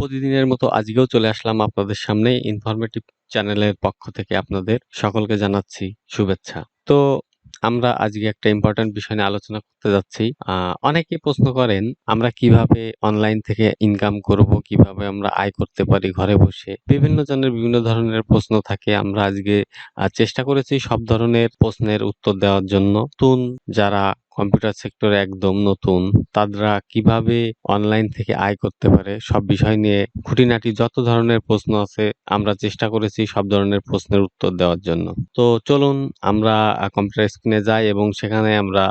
প্রতিদিনের মতো আজকেও চলে আসলাম আপনাদের সামনে ইনফরমেটিভ চ্যানেলের পক্ষ থেকে আপনাদের সকলকে জানাচ্ছি শুভেচ্ছা। তো আমরা আজকে একটা ইম্পর্টেন্ট বিষয় নিয়ে আলোচনা করতে যাচ্ছি। অনেকেই প্রশ্ন করেন আমরা কিভাবে অনলাইন থেকে ইনকাম করব, কিভাবে আমরা আয় করতে পারি ঘরে বসে। বিভিন্ন জনের বিভিন্ন ধরনের প্রশ্ন থাকে। আমরা আজকে চেষ্টা করেছি সব ধরনের প্রশ্নের উত্তর দেওয়ার জন্য। নতুন যারা কম্পিউটার সেক্টরে একদম নতুন তারা কিভাবে অনলাইন থেকে আয় করতে পারে সব বিষয় নিয়ে খুঁটিনাটি যত ধরনের প্রশ্ন আছে আমরা চেষ্টা করেছি সব ধরনের প্রশ্নের উত্তর দেওয়ার জন্য। তো চলুন আমরা কম্পিউটার স্ক্রিনে যাই এবং সেখানে আমরা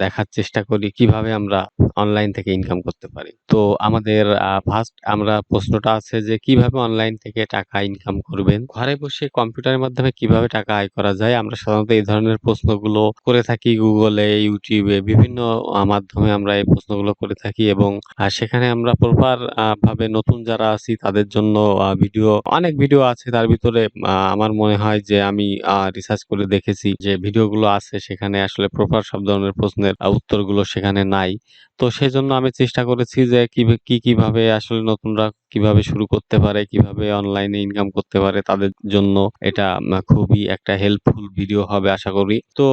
দেখার চেষ্টা করি কিভাবে আমরা অনলাইন থেকে ইনকাম করতে পারি। তো আমাদের ফার্স্ট আমরা প্রশ্নটা আছে যে কিভাবে অনলাইন থেকে টাকা ইনকাম করবেন? ঘরে বসে কম্পিউটারের মাধ্যমে কিভাবে টাকা আয় করা যায়? আমরা সাধারণত এই ধরনের প্রশ্নগুলো করে থাকি গুগলে, ইউটিউবে বিভিন্ন মাধ্যমে আমরা এই প্রশ্নগুলো করে থাকি এবং সেখানে আমরা প্রপার ভাবে নতুন যারা আছি তাদের জন্য অনেক ভিডিও আছে। তার ভিতরে আমার মনে হয় যে আমি রিসার্চ করে দেখেছি যে ভিডিওগুলো আছে সেখানে আসলে প্রপার সব ধরনের প্রশ্নের উত্তরগুলো সেখানে নাই। তো সেজন্য আমি চেষ্টা করেছি যে কিভাবে আসলে নতুনরা কিভাবে শুরু করতে পারে, কিভাবে অনলাইনে ইনকাম করতে পারে তাদের জন্য এটা খুবই একটা হেল্পফুল ভিডিও হবে আশা করি। তো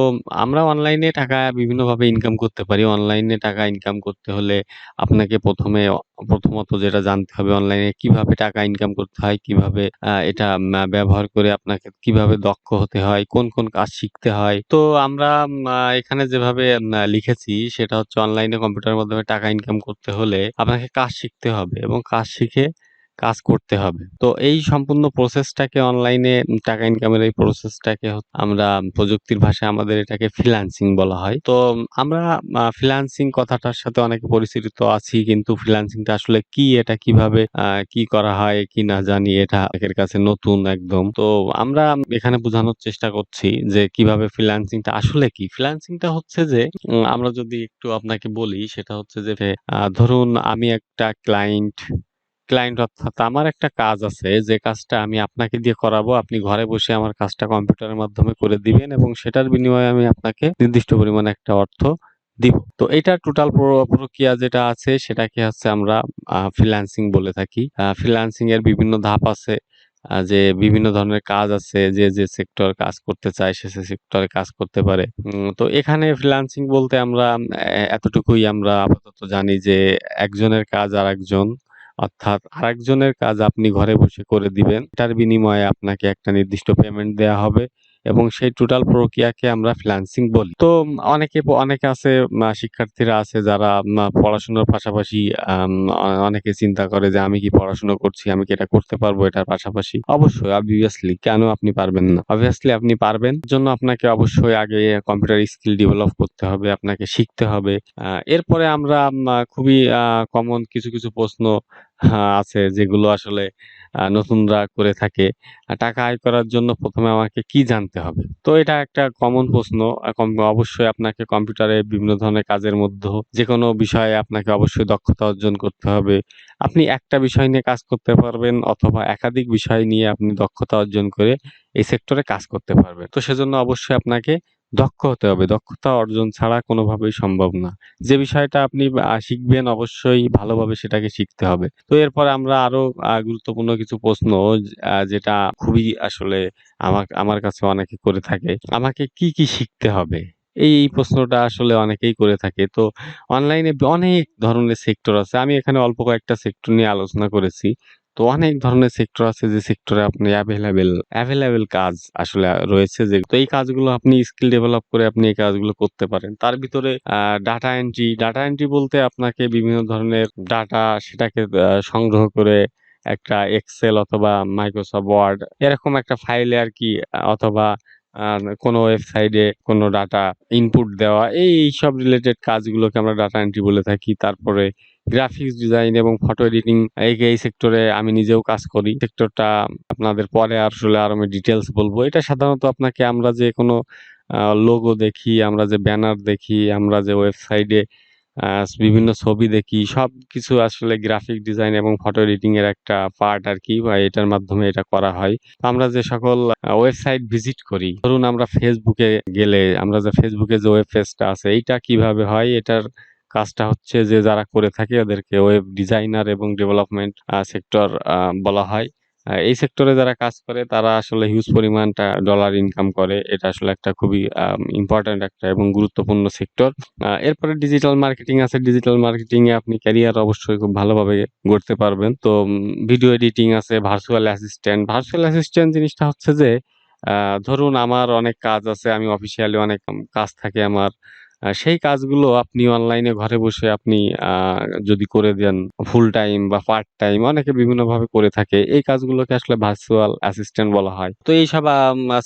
আমরা অনলাইনে টাকা বিভিন্নভাবে ইনকাম করতে পারি। অনলাইনে টাকা ইনকাম করতে হলে আপনাকে প্রথমত যেটা জানতে হবে অনলাইনে কিভাবে টাকা ইনকাম করতে হয়, কিভাবে এটা ব্যবহার করে আপনাকে কিভাবে দক্ষ হতে হয়, কোন কাজ শিখতে হয়। তো আমরা এখানে যেভাবে লিখেছি সেটা হচ্ছে অনলাইনে কম্পিউটারের মাধ্যমে টাকা ইনকাম করতে হলে আপনাকে কাজ শিখতে হবে এবং কাজ শিখে কাজ করতে হবে। তো এই সম্পূর্ণ প্রসেসটাকে অনলাইনে টাকা ইনকামের এই প্রসেসটাকে আমরা প্রযুক্তির ভাষায় আমাদের এটাকে ফ্রিল্যান্সিং বলা হয়। তো আমরা ফ্রিল্যান্সিং কথাটার সাথে অনেকে পরিচিত আছি কিন্তু ফ্রিল্যান্সিংটা আসলে কি? এটা কিভাবে কি করা হয় কি না জানি এটা অনেকের কাছে নতুন একদম। তো আমরা এখানে বোঝানোর চেষ্টা করছি যে কিভাবে ফ্রিল্যান্সিংটা আসলে কি? ফ্রিল্যান্সিংটা হচ্ছে যে আমরা যদি একটু আপনাকে বলি সেটা হচ্ছে যে ধরুন আমি একটা ক্লায়েন্ট অর্থাৎ আমার একটা কাজ আছে যে কাজটা আমি আপনাকে দিয়ে করাবো। আপনি ঘরে বসে আমার কাজটা কম্পিউটারের মাধ্যমে করে দিবেন এবং সেটার বিনিময়ে আমি আপনাকে নির্দিষ্ট পরিমাণে একটা অর্থ দিব। তো এইটার টোটাল প্রক্রিয়া যেটা আছে সেটাকে হচ্ছে আমরা ফ্রিল্যান্সিং বলে থাকি। ফ্রিল্যান্সিং এর বিভিন্ন ধাপ আছে। যে বিভিন্ন ধরনের কাজ আছে যে সেক্টর কাজ করতে চায় সে সেক্টরে কাজ করতে পারে। তো এখানে ফ্রিল্যান্সিং বলতে আমরা এতটুকুই আমরা আপাতত জানি যে একজনের কাজ আরেকজন অর্থাৎ আরেকজনের কাজ আপনি ঘরে বসে করে দিবেন। এটার বিনিময়ে আপনাকে একটা নির্দিষ্ট পেমেন্ট দেয়া হবে এবং সেই টোটাল প্রক্রিয়াকে আমরা ফ্রিল্যান্সিং বলি। তো অনেকে আছে শিক্ষার্থীরা আছে যারা পড়াশোনার পাশাপাশি আম অ অনেকে চিন্তা করে যে আমি কি পড়াশোনা করছি, আমি কি এটা করতে পারবো এটার পাশাপাশি? অবশ্যই obviously কেন আপনি পারবেন না? obviously আপনি পারবেন। এর জন্য আপনাকে অবশ্যই আগে কম্পিউটার স্কিল ডেভেলপ করতে হবে, আপনাকে শিখতে হবে। এরপরে আমরা খুবই কমন কিছু প্রশ্ন আছে যেগুলো আসলে নতুনরা করে থাকে। টাকা আয় করার জন্য ১ম এ আমাকে কি জানতে হবে? তো এটা একটা কমন প্রশ্ন। অবশ্যই আপনাকে কম্পিউটারে বিভিন্ন ধরনের কাজের মধ্যেও যেকোনো বিষয়ে আপনাকে অবশ্যই দক্ষতা অর্জন করতে হবে। আপনি একটা বিষয় নিয়ে কাজ করতে পারবেন অথবা একাধিক বিষয় নিয়ে আপনি দক্ষতা অর্জন করে এই সেক্টরে কাজ করতে পারবেন। তো সেজন্য অবশ্যই আপনাকে দক্ষ হতে হবে। দক্ষতা অর্জন ছাড়া কোনোভাবেই সম্ভব না। যে বিষয়টা আপনি শিখবেন অবশ্যই ভালোভাবে সেটাকে শিখতে হবে। তো এরপরে আমরা আরো গুরুত্বপূর্ণ কিছু প্রশ্ন যেটা খুবই আসলে আমার কাছে অনেকে করে থাকে। আমাকে কি শিখতে হবে? এই প্রশ্নটা আসলে অনেকেই করে থাকে। তো অনলাইনে অনেক ধরনের সেক্টর আছে। আমি এখানে অল্প কয়েকটা সেক্টর নিয়ে আলোচনা করেছি। তো অনেক ধরনের সেক্টর আছে যে সেক্টরে আপনি এভেইলেবল কাজ আসলে রয়েছে যে তো এই কাজগুলো আপনি স্কিল ডেভেলপ করে আপনি এই কাজগুলো করতে পারেন। তার ভিতরে ডাটা এন্ট্রি বলতে আপনাকে বিভিন্ন ধরনের ডাটা সেটাকে সংগ্রহ করে একটা এক্সেল অথবা মাইক্রোসফট ওয়ার্ড এরকম একটা ফাইলে আরকি অথবা আ কোনো ওয়েবসাইটে কোনো ডাটা ইনপুট দেওয়া এইসব রিলেটেড কাজগুলোকে আমরা ডাটা এন্ট্রি বলে থাকি। তারপরে গ্রাফিক্স ডিজাইন এবং ফটো এডিটিং এই সেক্টরে আমি নিজেও কাজ করি। সেক্টরটা আপনাদের পরে আসলে আরো আমি ডিটেইলস বলব। এটা সাধারণত আপনাকে আমরা যে কোনো আ লোগো দেখি, আমরা যে ব্যানার দেখি, আমরা যে ওয়েবসাইটে আ বিভিন্ন ছবি দেখি সবকিছু আসলে গ্রাফিক ডিজাইন এবং ফটো এডিটিং এর একটা পার্ট আরকি বা এটার মাধ্যমে এটা করা হয়। আমরা যে সকল ওয়েবসাইট ভিজিট করি, ধরুন আমরা Facebook এ গেলে আমরা যে Facebook এ যে ওয়েব পেজটা আছে এইটা কিভাবে হয় এটার কাজটা হচ্ছে যে যারা করে থাকে ওদেরকে ওয়েব ডিজাইনার এবং ডেভেলপমেন্ট সেক্টর বলা হয়। এই সেক্টরে যারা কাজ করে তারা আসলে হিউজ পরিমাণ ডলার ইনকাম করে। এটা আসলে একটা খুবই ইম্পোর্টেন্ট একটা এবং গুরুত্বপূর্ণ সেক্টর। এরপরে ডিজিটাল মার্কেটিং আছে। ডিজিটাল মার্কেটিং এ আপনি ক্যারিয়ার অবশ্যই খুব ভালোভাবে গড়তে পারবেন। তো ভিডিও এডিটিং আছে, ভার্চুয়াল অ্যাসিস্ট্যান্ট। ভার্চুয়াল অ্যাসিস্ট্যান্ট জিনিসটা হচ্ছে যে আ ধরুন আমার অনেক কাজ আছে। আমি অফিসিয়ালি অনেক কাজ থাকে আমার। সেই কাজগুলো আপনি অনলাইনে ঘরে বসে আপনি আ যদি করে দেন ফুল টাইম বা পার্ট টাইম অনেকে বিভিন্নভাবে করে থাকে। এই কাজগুলোকে আসলে ভার্চুয়াল অ্যাসিস্ট্যান্ট বলা হয়। তো এইসব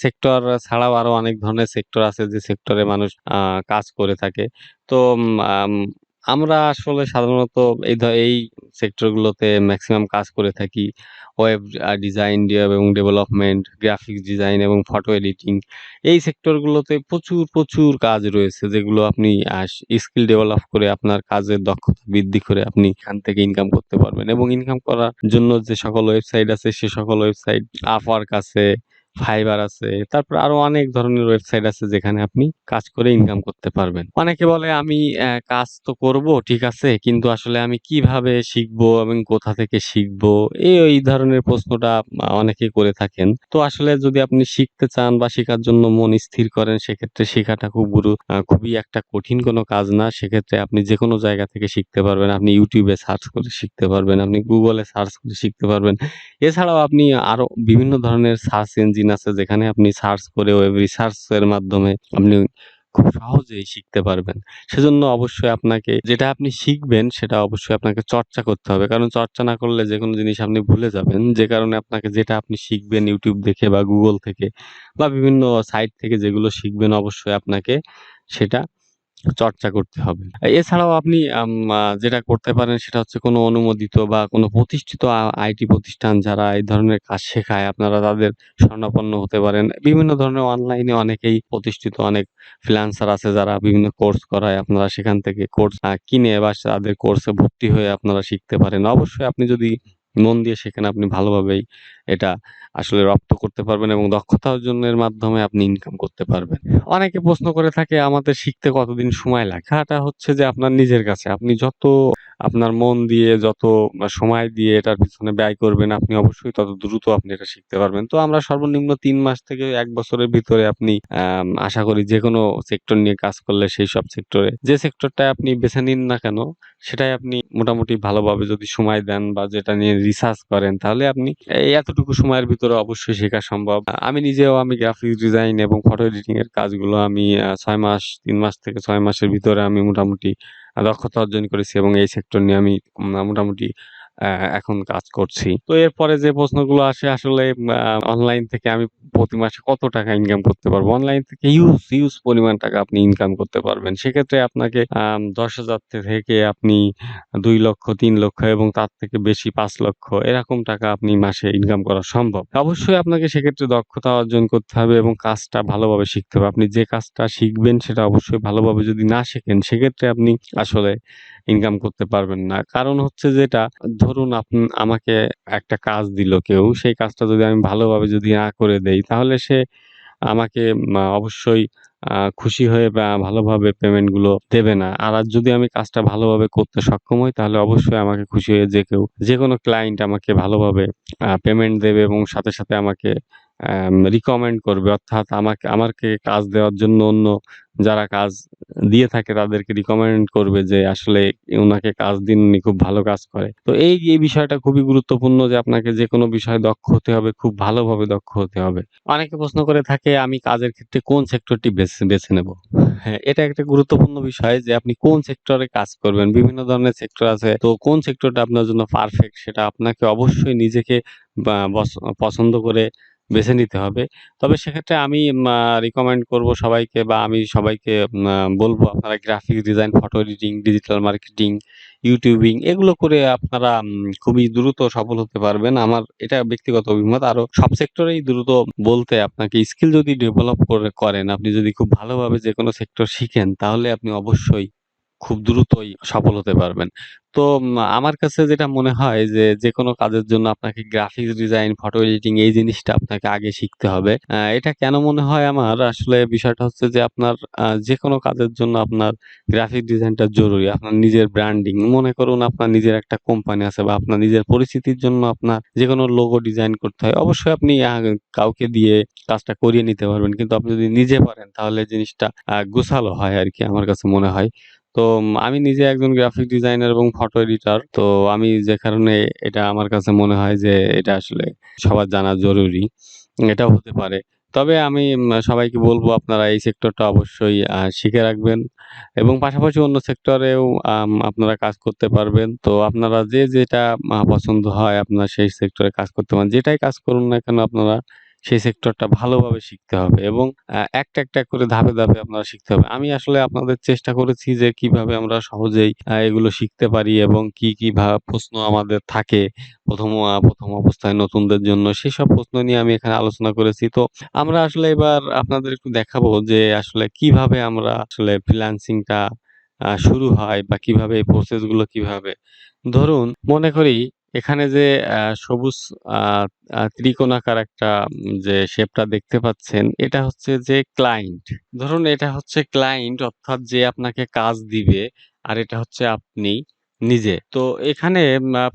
সেক্টর ছাড়াও আরো অনেক ধরনের সেক্টর আছে যে সেক্টরে মানুষ কাজ করে থাকে। তো আমরা আসলে সাধারণত এই সেক্টর গুলোতে মেক্সিমাম কাজ করে থাকি। ওয়েব ডিজাইন এবং ডেভেলপমেন্ট, গ্রাফিক্স ডিজাইন এবং ফটো এডিটিং। এই সেক্টর গুলোতে প্রচুর কাজ রয়েছে যেগুলো আপনি স্কিল ডেভেলপ করে আপনার কাজের দক্ষতা বৃদ্ধি করে আপনি এখান থেকে ইনকাম করতে পারবেন এবং ইনকাম করার জন্য যে সকল ওয়েবসাইট আছে সে সকল ওয়েবসাইট Upwork আছে, Fiverr আছে। তারপর আরো অনেক ধরনের ওয়েবসাইট আছে যেখানে আপনি কাজ করে ইনকাম করতে পারবেন। অনেকে বলে আমি কাজ তো করব ঠিক আছে কিন্তু আসলে আমি কিভাবে শিখবো এবং কোথা থেকে শিখবো? এই ধরনের প্রশ্নটা অনেকেই করে থাকেন। তো আসলে যদি আপনি শিখতে চান বা শেখার জন্য মন স্থির করেন সেক্ষেত্রে শেখাটা খুবই একটা কঠিন কোনো কাজ না। সেক্ষেত্রে আপনি যেকোনো জায়গা থেকে শিখতে পারবেন। আপনি YouTube এ সার্চ করে শিখতে পারবেন। আপনি Google এ সার্চ করে শিখতে পারবেন। এছাড়াও আপনি আরো বিভিন্ন ধরনের সার্চ ইঞ্জিন আছে যেখানে আপনি সার্চ করে ওয়েব রিসার্চ এর মাধ্যমে আপনি খুব সহজেই শিখতে পারবেন। সেজন্য অবশ্যই আপনাকে যেটা আপনি শিখবেন সেটা অবশ্যই আপনাকে চর্চা করতে হবে। কারণ চর্চা না করলে যেকোনো জিনিস আপনি ভুলে যাবেন। যে কারণে আপনাকে যেটা আপনি শিখবেন YouTube দেখে বা Google থেকে বা বিভিন্ন সাইট থেকে যেগুলো শিখবেন অবশ্যই আপনাকে সেটা চর্চা করতে হবে। এছাড়াও আপনি যেটা করতে পারেন সেটা হচ্ছে কোনো অনুমোদিত বা কোনো প্রতিষ্ঠিত আইটি প্রতিষ্ঠান যারা এই ধরনের কাজ শেখায় আপনারা তাদের শরণাপন্ন হতে পারেন। বিভিন্ন ধরনের অনলাইনে অনেকেই প্রতিষ্ঠিত অনেক ফ্রিল্যান্সার আছে যারা বিভিন্ন কোর্স করায়। আপনারা সেখান থেকে কোর্স কিনে বা তাদের কোর্সে ভর্তি হয়ে আপনারা শিখতে পারেন। অবশ্যই আপনি যদি মন দিয়ে শেখেন আপনি ভালোভাবেই এটা আসলে রপ্ত করতে পারবেন এবং দক্ষতা অর্জনের মাধ্যমে আপনি ইনকাম করতে পারবেন। অনেকে প্রশ্ন করে থাকে আমাদের শিখতে কতদিন সময় লাগে? লেখাটা হচ্ছে যে আপনার নিজের কাছে। আপনি যত আপনার মন দিয়ে যত সময় দিয়ে এটার পিছনে ব্যয় করবেন আপনি অবশ্যই তত দ্রুত আপনি এটা শিখতে পারবেন। তো আমরা সর্বনিম্ন ৩ মাস থেকে ১ বছরের ভিতরে আপনি আশা করি যেকোনো সেক্টর নিয়ে কাজ করলে সেইসব সেক্টরে যে সেক্টরটায় আপনি বেছে নিন না কেন সেটাই আপনি মোটামুটি ভালোভাবে যদি সময় দেন বা যেটা নিয়ে রিসার্চ করেন তাহলে আপনি এই এতটুকু সময়ের ভিতরে অবশ্যই শেখা সম্ভব। আমি নিজেও গ্রাফিক্স ডিজাইন এবং ফটো এডিটিং এর কাজগুলো আমি ৬ মাস ৩ মাস থেকে ৬ মাসের ভিতরে আমি মোটামুটি দক্ষতা অর্জন করেছি এবং এই সেক্টর নিয়ে আমি মোটামুটি আ এখন কাজ করছি। তো এরপরে যে প্রশ্নগুলো আসে আসলে অনলাইন থেকে আমি প্রতি মাসে কত টাকা ইনকাম করতে পারবো? অনলাইন থেকে হিউজ পরিমাণ টাকা আপনি ইনকাম করতে পারবেন। সেক্ষেত্রে আপনাকে ১০,০০০ থেকে আপনি ২,০০,০০০, ৩,০০,০০০ এবং তার থেকে বেশি ৫,০০,০০০ এরকম টাকা আপনি মাসে ইনকাম করা সম্ভব। অবশ্যই আপনাকে সেক্ষেত্রে দক্ষতা অর্জন করতে হবে এবং কাজটা ভালোভাবে শিখতে হবে। আপনি যে কাজটা শিখবেন সেটা অবশ্যই ভালোভাবে যদি না শেখেন সেক্ষেত্রে আপনি আসলে ইনকাম করতে পারবেন না। কারণ হচ্ছে যেটা ধরুন আমাকে একটা কাজ দিল কেউ, সেই কাজটা যদি আমি ভালোভাবে যদি না করে দেই তাহলে সে আমাকে অবশ্যই খুশি হয়ে বা ভালোভাবে পেমেন্ট গুলো দেবে না। আর যদি আমি কাজটা ভালোভাবে করতে সক্ষম হই তাহলে অবশ্যই আমাকে খুশি হয়ে যেকোনো ক্লায়েন্ট আমাকে ভালোভাবে পেমেন্ট দেবে এবং সাথে আমাকে রিকমেন্ড করবে। অর্থাৎ আমাকে কাজ দেওয়ার জন্য অন্য যারা কাজ দিয়ে থাকে তাদেরকে রিকমেন্ড করবে যে আসলে উনাকে কাজ দিন উনি খুব ভালো কাজ করে। তো এই বিষয়টা খুবই গুরুত্বপূর্ণ যে আপনাকে যেকোনো বিষয়ে দক্ষ হতে হবে, খুব ভালোভাবে দক্ষ হতে হবে। অনেকে প্রশ্ন করে থাকে আমি কাজের ক্ষেত্রে কোন সেক্টরটি বেছে নেব? হ্যাঁ, এটা একটা গুরুত্বপূর্ণ বিষয় যে আপনি কোন সেক্টরে কাজ করবেন। বিভিন্ন ধরনের সেক্টর আছে। তো কোন সেক্টরটা আপনার জন্য পারফেক্ট সেটা আপনাকে অবশ্যই নিজেকে বা পছন্দ করে বেছে নিতে হবে। তবে সেক্ষেত্রে আমি রিকমেন্ড করব সবাইকে বা আমি সবাইকে বলব আপনারা graphics design, photo editing, digital marketing, YouTubing এগুলো করে আপনারা খুবই দ্রুত সফল হতে পারবেন। আমার এটা ব্যক্তিগত অভিমত। আরো সব সেক্টরেই দ্রুত বলতে আপনাকে স্কিল যদি ডেভেলপ করেন, আপনি যদি খুব ভালোভাবে যেকোনো সেক্টর শিখেন তাহলে আপনি অবশ্যই খুব দ্রুতই সফল হতে পারবেন। তো আমার কাছে যেটা মনে হয় যে, যেকোনো কাজের জন্য আপনাকে গ্রাফিক্স ডিজাইন, ফটো এডিটিং এই জিনিসটা আপনাকে আগে শিখতে হবে। এটা কেন মনে হয় আমার? আসলে বিষয়টা হচ্ছে যে আপনার যেকোনো কাজের জন্য আপনার গ্রাফিক ডিজাইনটা জরুরি। আপনার নিজের ব্র্যান্ডিং মনে করুন আপনার নিজের একটা কোম্পানি আছে বা আপনার নিজের পরিচিতির জন্য আপনার যেকোনো লোগো ডিজাইন করতে হয়। অবশ্যই আপনি কাউকে দিয়ে কাজটা করিয়ে নিতে পারবেন। কিন্তু আপনি যদি নিজে পারেন তাহলে জিনিসটা গোছালো হয় আরকি আমার কাছে মনে হয়। তো আমি নিজে একজন গ্রাফিক ডিজাইনার এবং ফটো এডিটর। তো আমি যে কারণে এটা আমার কাছে মনে হয় যে এটা আসলে সবার জানা জরুরি। এটাও হতে পারে। তবে আমি সবাইকে বলব আপনারা এই সেক্টরটা অবশ্যই শিখে রাখবেন এবং পাশাপাশি অন্য সেক্টরেও আপনারা কাজ করতে পারবেন। তো আপনারা যে যেটা পছন্দ হয় আপনারা সেই সেক্টরে কাজ করতে পারেন। যেটাই কাজ করুন না কেন আপনারা সেই সেক্টরটা ভালোভাবে শিখতে হবে এবং একটা করে ধাপে আপনারা শিখতে হবে। আমি আসলে আপনাদের চেষ্টা করেছি যে কিভাবে আমরা সহজেই এগুলো শিখতে পারি এবং কি প্রশ্ন আমাদের থাকে ১ম অবস্থায় নতুনদের জন্য সেসব প্রশ্ন নিয়ে আমি এখানে আলোচনা করেছি। তো আমরা আসলে এবার আপনাদের একটু দেখাবো যে আসলে কিভাবে আমরা আসলে ফ্রিল্যান্সিং টা শুরু হয় বা কিভাবে এই প্রসেস গুলো কিভাবে। ধরুন মনে করি এখানে যে সবুজ আ আ ত্রিকোণাকার একটা যে শেপটা দেখতে পাচ্ছেন এটা হচ্ছে যে ক্লায়েন্ট। ধরুন এটা হচ্ছে ক্লায়েন্ট অর্থাৎ যে আপনাকে কাজ দিবে আর এটা হচ্ছে আপনি নিজে। তো এখানে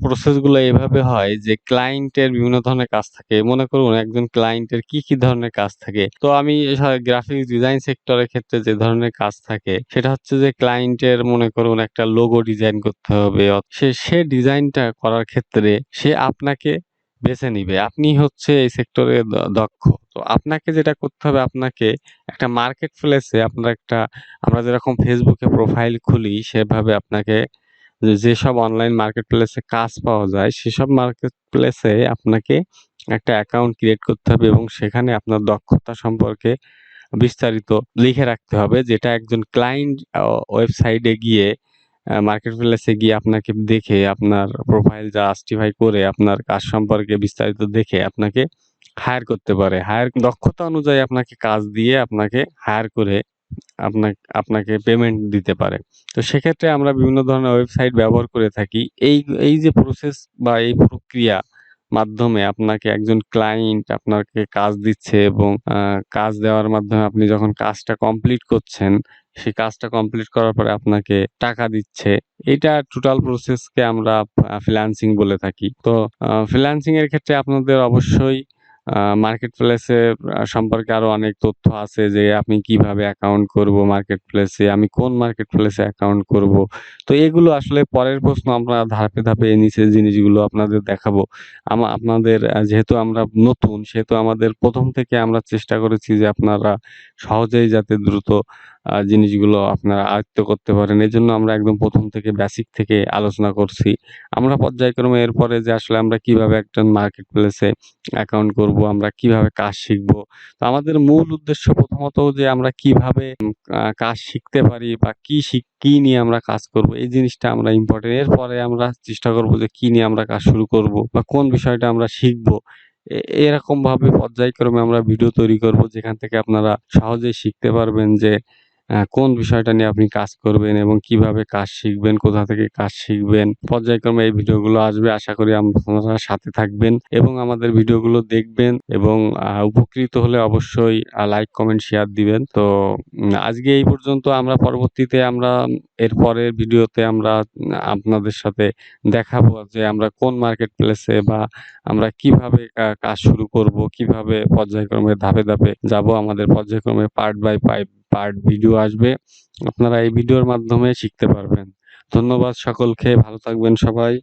প্রসেস গুলো এভাবে হয় যে ক্লায়েন্টের বিভিন্ন ধরনের কাজ থাকে। মনে করুন একজন ক্লায়েন্টের কি ধরনের কাজ থাকে? তো আমি গ্রাফিক্স ডিজাইন সেক্টরের ক্ষেত্রে যে ধরনের কাজ থাকে সেটা হচ্ছে যে ক্লায়েন্টের মনে করুন একটা লোগো ডিজাইন করতে হবে। সে ডিজাইনটা করার ক্ষেত্রে সে আপনাকে বেছে নিবে। আপনি হচ্ছে এই সেক্টরে দক্ষ। তো আপনাকে যেটা করতে হবে আপনাকে একটা মার্কেট প্লেসে আপনার একটা আমরা যেরকম Facebook এ প্রোফাইল খুলি সেভাবে আপনাকে যেসব অনলাইন মার্কেট প্লেসে কাজ পাওয়া যায় সেসব মার্কেট প্লেসে আপনাকে একটা অ্যাকাউন্ট ক্রিয়েট করতে হবে এবং সেখানে আপনার দক্ষতা সম্পর্কে বিস্তারিত লিখে রাখতে হবে যেটা একজন ক্লায়েন্ট ওয়েবসাইটে গিয়ে মার্কেট প্লেসে গিয়ে আপনাকে দেখে আপনার প্রোফাইল জাস্টিফাই করে আপনার কাজ সম্পর্কে বিস্তারিত দেখে আপনাকে হায়ার করতে পারে। দক্ষতা অনুযায়ী আপনাকে কাজ দিয়ে আপনাকে হায়ার করে আপনাকে পেমেন্ট দিতে পারে। তো সেক্ষেত্রে আমরা বিভিন্ন ধরনের ওয়েবসাইট ব্যবহার করে থাকি। এই যে প্রসেস বা এই প্রক্রিয়া মাধ্যমে আপনাকে একজন ক্লায়েন্ট আপনাকে কাজ দিচ্ছে এবং কাজ দেওয়ার মাধ্যমে আপনি যখন কাজটা কমপ্লিট করছেন, সেই কাজটা কমপ্লিট করার পরে আপনাকে টাকা দিচ্ছে। এইটা টোটাল প্রসেসকে আমরা ফ্রিল্যান্সিং বলে থাকি। তো ফ্রিল্যান্সিং এর ক্ষেত্রে আপনাদের অবশ্যই মার্কেট প্লেসের সম্পর্কে আরো অনেক তথ্য আছে যে আমি কিভাবে অ্যাকাউন্ট করব মার্কেট প্লেসে, আমি কোন মার্কেট প্লেসে অ্যাকাউন্ট করব। তো এগুলো আসলে পরের প্রশ্ন আমরা ধাপে এই নিচের জিনিসগুলো আপনাদের দেখাবো। আপনাদের যেহেতু আমরা নতুন সেহেতু আমাদের ১ম থেকে আমরা চেষ্টা করেছি যে আপনারা সহজেই যাতে দ্রুত জিনিসগুলো আপনারা আয়ত্ত করতে পারেন। এজন্য আমরা একদম ১ম থেকে বেসিক থেকে আলোচনা করছি। আমরা পর্যায়ক্রমে এরপরে যে আসলে আমরা কিভাবে একজন মার্কেট প্লেসে অ্যাকাউন্ট করব, আমরা কিভাবে কাজ শিখব। তো আমাদের মূল উদ্দেশ্য প্রথমত যে আমরা কিভাবে কাজ শিখতে পারি বা কি নিয়ে আমরা কাজ করব এই জিনিসটা আমরা ইম্পোর্টেন্ট। এরপরে আমরা চেষ্টা করব যে কি নিয়ে আমরা কাজ শুরু করব বা কোন বিষয়টা আমরা শিখব। এরকমভাবে পর্যায়ক্রমে আমরা ভিডিও তৈরি করব যেখান থেকে আপনারা সহজেই শিখতে পারবেন যে কোন বিষয়টা নিয়ে আপনি কাজ করবেন এবং কিভাবে কাজ শিখবেন, কোথা থেকে কাজ শিখবেন। পর্যায়ক্রমে এই ভিডিওগুলো আসবে। আশা করি আপনারা সাথে থাকবেন এবং আমাদের ভিডিওগুলো দেখবেন এবং উপকৃত হলে অবশ্যই লাইক, কমেন্ট, শেয়ার দিবেন। তো আজকে এই পর্যন্ত আমরা পরবর্তীতে আমরা এর পরের ভিডিওতে আমরা আপনাদের সাথে দেখাবো যে আমরা কোন মার্কেট প্লেসে বা আমরা কিভাবে কাজ শুরু করব, কিভাবে পর্যায়ক্রমে ধাপে যাবো। আমাদের পর্যায়ক্রমে পার্ট বাই পার্ট ভিডিও আসবে। আপনারা এই ভিডিওর মাধ্যমে শিখতে পারবেন। ধন্যবাদ সকলকে। ভালো থাকবেন সবাই।